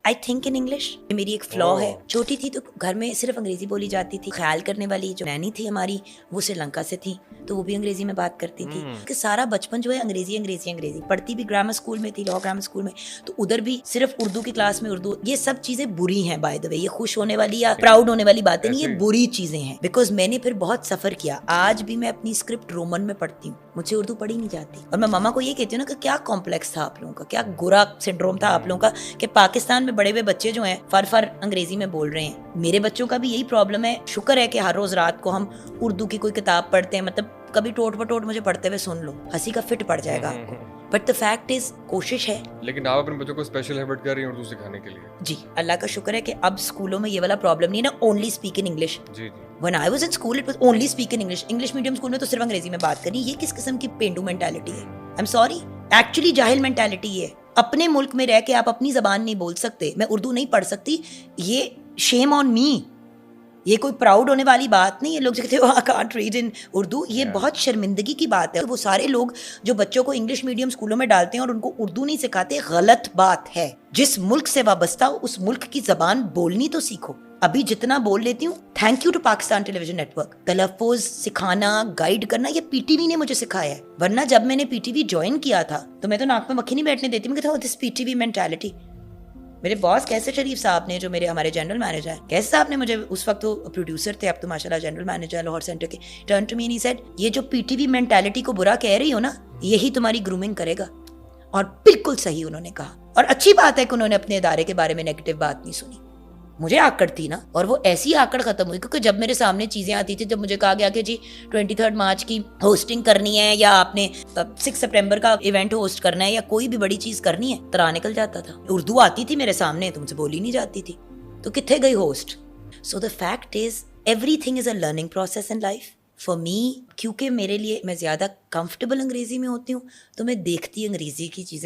I think in English मेरी एक flaw है. छोटी थी तो घर में सिर्फ अंग्रेजी बोली जाती थी. ख्याल करने वाली जो नैनी थी हमारी वो श्रीलंका से थी, तो वो भी अंग्रेजी में बात करती थी. कि सारा बचपन जो है अंग्रेजी अंग्रेजी अंग्रेजी. पढ़ती भी ग्रामर स्कूल में थी, लॉ ग्रामर स्कूल में, तो उधर भी सिर्फ उर्दू की क्लास में उर्दू. ये सब चीजें बुरी हैं बाय द वे. ये खुश होने वाली या प्राउड होने वाली बातें नहीं, ये बुरी चीजें हैं. बिकॉज मैंने फिर बहुत सफर किया. आज भी मैं अपनी स्क्रिप्ट रोमन में पढ़ती हूँ, मुझे उर्दू पढ़ी नहीं जाती. और मैं मामा को ये कहती हूँ ना कि क्या कॉम्प्लेक्स था आप लोगों का, क्या गोरा सिंड्रोम था आप लोगों का कि पाकिस्तान में बड़े हुए बच्चे जो हैं फर अंग्रेजी में बोल रहे हैं. मेरे बच्चों का भी यही प्रॉब्लम है. शुक्र है कि हर रोज रात को हम उर्दू की कोई किताब पढ़ते हैं. मतलब कभी टोट पटोट मुझे पढ़ते हुए सुन लो, हंसी का फिट पड़ जाएगा आपको. बट द फैक्ट इज कोशिश है. लेकिन आप अपने बच्चों को स्पेशल एफर्ट कर रही हैं उर्दू सिखाने के लिए. जी अल्लाह का शुक्र है कि अब स्कूलों में ये वाला प्रॉब्लम नहीं है ना, ओनली स्पीक इन इंग्लिश. जी जी. When I was in school, it was only speak in English. English medium school में तो सिर्फ अंग्रेजी में बात करनी. ये किस किस्म की पेंडू मेंटालिटी है? आई एम सॉरी, एक्चुअली जाहिल मेंटालिटी है. अपने मुल्क में रह के आप अपनी जबान नहीं बोल सकते, मैं उर्दू नहीं पढ़ सकती, ये शेम ऑन मी. ये कोई प्राउड होने वाली बात नहीं है. लोग कहते हैं I can't read in Urdu, ये बहुत शर्मिंदगी की बात है. वो सारे लोग जो बच्चों को इंग्लिश मीडियम स्कूलों में डालते हैं और उनको उर्दू नहीं सिखाते, गलत बात है. जिस मुल्क से वाबस्ता हो उस मुल्क की जबान बोलनी तो सीखो. अभी जितना बोल लेती हूँ, thank you to Pakistan television network. तलफ़ुज़ सिखाना, गाइड करना, ये पीटीवी ने मुझे सिखाया है. वरना जब मैंने पीटीवी ज्वाइन किया था तो मैं तो नाक में मक्खी नहीं बैठने देती. मैं कहता हूँ दिस पीटीवी मेंटालिटी. मेरे बॉस कैसे शरीफ साहब ने, जो मेरे हमारे जनरल मैनेजर हैं, कैसे साहब ने मुझे, उस वक्त तो प्रोड्यूसर थे, अब तो माशाल्लाह जनरल मैनेजर लाहौर सेंटर के, turn to me and he said, ये जो पीटीवी मेंटालिटी को बुरा कह रही हो ना, यही तुम्हारी ग्रूमिंग करेगा. और बिल्कुल सही उन्होंने कहा. और अच्छी बात है कि उन्होंने अपने इदारे के बारे में नेगेटिव बात नहीं सुनी. मुझे आकड़ थी ना, और वो ऐसी आकड़ खत्म हुई क्योंकि जब मेरे सामने चीज़ें आती थी, जब मुझे कहा गया कि जी 23 मार्च की होस्टिंग करनी है या आपने 6 सितंबर का इवेंट होस्ट करना है या कोई भी बड़ी चीज़ करनी है, तरा निकल जाता था. उर्दू आती थी मेरे सामने तो मुझे बोली नहीं जाती थी, तो कितने गई host. So the fact is everything is a learning process in life for me. क्योंकि मेरे लिए मैं ज़्यादा कंफर्टेबल अंग्रेज़ी में होती हूँ तो मैं देखती अंग्रेज़ी की चीज़ें